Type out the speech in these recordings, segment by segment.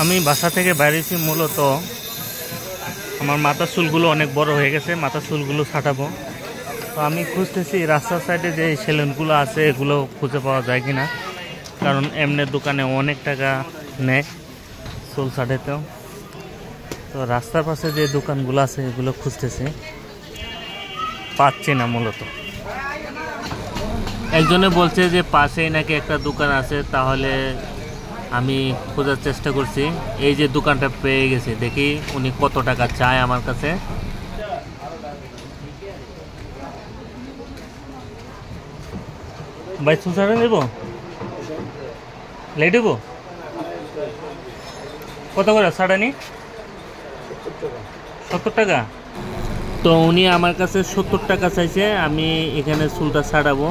আমি বাসা থেকে বাইরেছি মূলত আমার মাথার চুলগুলো অনেক বড় হয়ে গেছে, মাথার চুলগুলো ছাটাবো। তো আমি খুঁজতেছি রাস্তার সাইডে যে সেলুনগুলো আছে এগুলো খুঁজে পাওয়া যায় কিনা, কারণ এমনি দোকানে অনেক টাকা নেয় চুল ছাটাতেও। তো রাস্তার পাশে যে দোকানগুলো আছে এগুলো খুঁজতেছি, পাচ্ছি না মূলত। একজনে বলছে যে পাশেই নাকি একটা দোকান আছে, তাহলে আমি খোঁজার চেষ্টা করছি। এই যে দোকানটা পেয়ে গেছি, দেখি উনি কত টাকা চায় আমার কাছে। ভাই চুল ছাড়া নেব, লেট দেবো কত করে ছাড়ানি? 70 টাকা। তো উনি আমার কাছে 70 টাকা চাইছে, আমি এখানে চুলটা ছাড়াবো।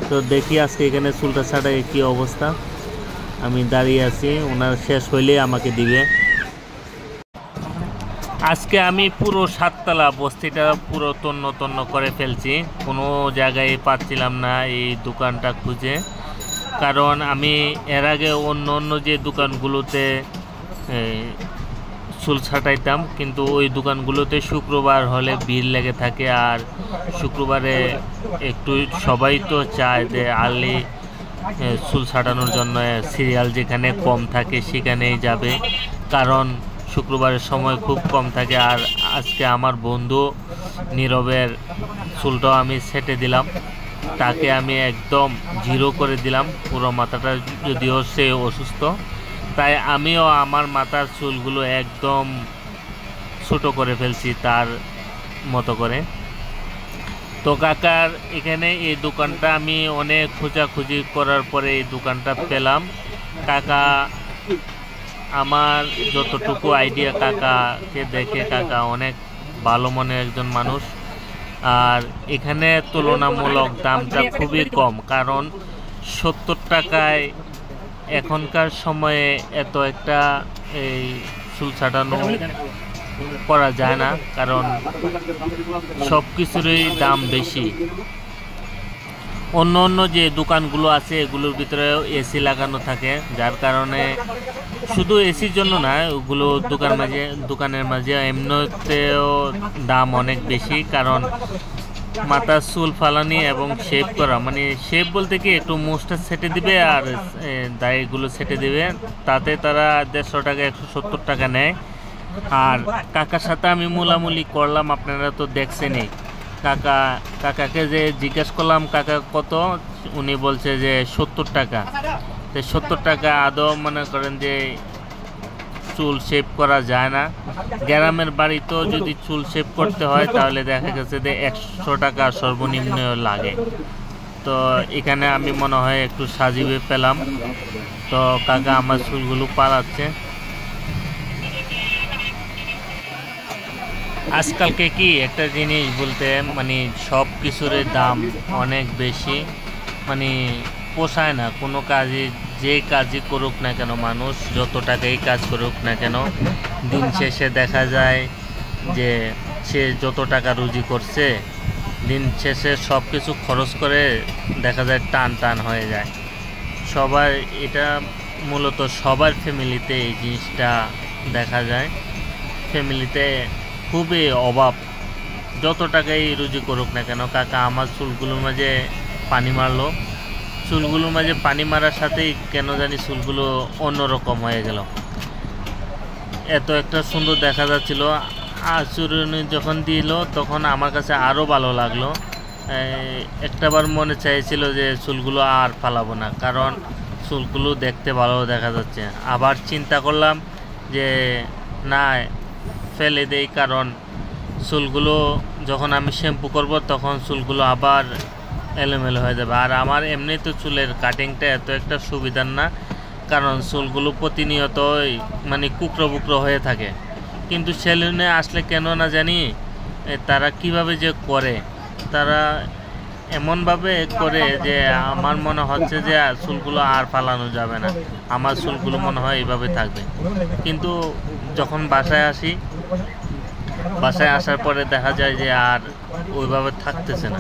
তো দেখি আজকে এখানে চুলটা ছাড়াই কি অবস্থা। আমি দাঁড়িয়ে আছি, ওনার শেষ হইলে আমাকে দিবে। আজকে আমি পুরো 7 তলা বস্তিটা পুরো তন্ন তন্ন করে ফেলছি, কোনো জায়গায় পাচ্ছিলাম না এই দোকানটা খুঁজে। কারণ আমি এর আগে অন্য অন্য যে দোকানগুলোতে চুল ছাটাইতাম, কিন্তু ওই দোকানগুলোতে শুক্রবার হলে ভিড় লেগে থাকে। আর শুক্রবারে একটু সবাই তো চায় যে আর্লি চুল ছাটানোর জন্য সিরিয়াল যেখানে কম থাকে সেখানেই যাবে, কারণ শুক্রবারের সময় খুব কম থাকে। আর আজকে আমার বন্ধু নীরবের চুলটাও আমি ছেটে দিলাম, তাকে আমি একদম জিরো করে দিলাম পুরো মাথাটা, যদিও সে অসুস্থ। তাই আমিও আমার মাথার চুলগুলো একদম ছোটো করে ফেলছি তার মতো করে। তো কাকার এখানে এই দোকানটা আমি অনেক খোঁজাখুঁজি করার পরে এই দোকানটা পেলাম। কাকা আমার যতটুকু আইডিয়া, কাকাকে দেখে কাকা অনেক ভালো মনের একজন মানুষ। আর এখানে তুলনামূলক দামটা খুবই কম, কারণ 70 টাকায় এখনকার সময়ে এত একটা এই চুল ছাটানো করা যায় না, কারণ সব কিছুরই দাম বেশি। অন্য অন্য যে দোকানগুলো আছে এগুলোর ভিতরে এসি লাগানো থাকে, যার কারণে শুধু এসির জন্য না, ওগুলো দোকানের মাঝে এমনিতেও দাম অনেক বেশি। কারণ মাথার চুল ফালানি এবং শেভ করা, মানে শেভ বলতে কি একটু মুছটা ছেটে দিবে আর দাড়িগুলো ছেটে দিবে, তাতে তারা 150 টাকা 170 টাকা নেয়। আর কাকার সাথে আমি মোলামুলি করলাম, আপনারা তো দেখছেনই। কাকাকে যে জিজ্ঞেস করলাম কাকা কত, উনি বলছে যে 70 টাকা। তো 70 টাকা আদৌ মনে করেন যে চুল শেভ করা যায় না। গ্রামের বাড়িতেও যদি চুল শেভ করতে হয় তাহলে দেখা গেছে যে 100 টাকা সর্বনিম্ন লাগে। তো এখানে আমি মনে হয় একটু সাজিয়ে পেলাম। তো কাকা আমার চুলগুলো পালাচ্ছে। আজকালকে কি একটা জিনিস বলতে, মানে সব কিছুর দাম অনেক বেশি, মানে পোষায় না কোনো কাজে। যে কাজই করুক না কেন মানুষ, যত টাকাই কাজ করুক না কেন, দিন শেষে দেখা যায় যে সে যত টাকা রুজি করছে, দিন শেষে সব কিছু খরচ করে দেখা যায় টান টান হয়ে যায় সবার। এটা মূলত সবার ফ্যামিলিতে এই জিনিসটা দেখা যায়। ফ্যামিলিতে খুবই অভাব, যত টাকাই রুজি করুক না কেন। কাকা আমার চুলগুলোর মাঝে পানি মারলো, চুলগুলোর মাঝে পানি মারার সাথেই কেন জানি চুলগুলো অন্যরকম হয়ে গেল। এত একটা সুন্দর দেখা যাচ্ছিল। আর চুরুনি যখন দিল তখন আমার কাছে আরও ভালো লাগলো। একটাবার মনে চাইছিল যে চুলগুলো আর ফালাবো না, কারণ চুলগুলো দেখতে ভালো দেখা যাচ্ছে। আবার চিন্তা করলাম যে না, ফেলে দেই, কারণ চুলগুলো যখন আমি শ্যাম্পু করব তখন চুলগুলো আবার এলোমেলো হয়ে যাবে। আর আমার এমনি তো চুলের কাটিংটা এত একটা সুবিধার না, কারণ চুলগুলো প্রতিনিয়তই মানে কুকড়ো বুকড়ো হয়ে থাকে। কিন্তু সেলুনে আসলে কেন না জানি তারা কিভাবে যে করে, তারা এমনভাবে করে যে আমার মনে হচ্ছে যে চুলগুলো আর ফালানো যাবে না, আমার চুলগুলো মনে হয় এইভাবে থাকবে। কিন্তু যখন বাসায় আসি, বাসায় আসার পরে দেখা যায় যে আর ওইভাবে থাকতেছে না।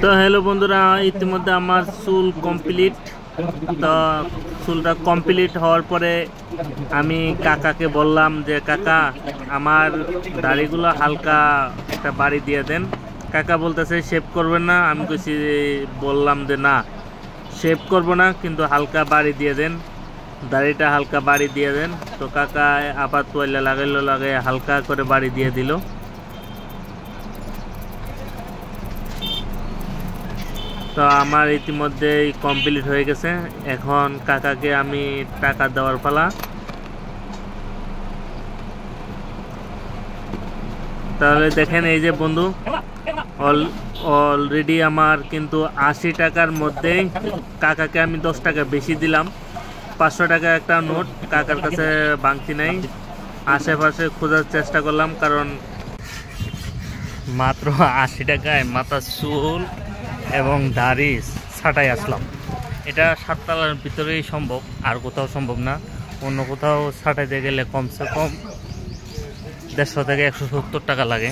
তো হ্যালো বন্ধুরা, ইতিমধ্যে আমার চুল কমপ্লিট। তো চুলটা কমপ্লিট হওয়ার পরে আমি কাকাকে বললাম যে কাকা আমার দাড়িগুলো হালকা একটা বাড়ি দিয়ে দেন। কাকা বলতেছে শেভ করবেন না। আমি কইছি, বললাম যে না শেভ করব না, কিন্তু হালকা বাড়ি দিয়ে দেন, দাড়িটা হালকা বাড়ি দিয়ে দেন। তো কাকা আবার তোয়ালে লাগাইলো, লাগাই হালকা করে বাড়ি দিয়ে দিল। তো আমার ইতিমধ্যে কমপ্লিট হয়ে গেছে। এখন কাকাকে আমি টাকা দেওয়ার পালা। তাহলে দেখেন, এই যে বন্ধু অলরেডি আমার কিন্তু 80 টাকার মধ্যেই কাকাকে আমি 10 টাকা বেশি দিলাম। 500 টাকা একটা নোট কাকার কাছে বাংতি নাই। আশেপাশে খোঁজার চেষ্টা করলাম, কারণ মাত্র 80 টাকায় মাথার চুল এবং দাড়ি ছাটাই আসলাম। এটা 7 তলার ভিতরেই সম্ভব, আর কোথাও সম্ভব না। অন্য কোথাও ছাটাইতে গেলে কমসে কম 150 থেকে 170 টাকা লাগে।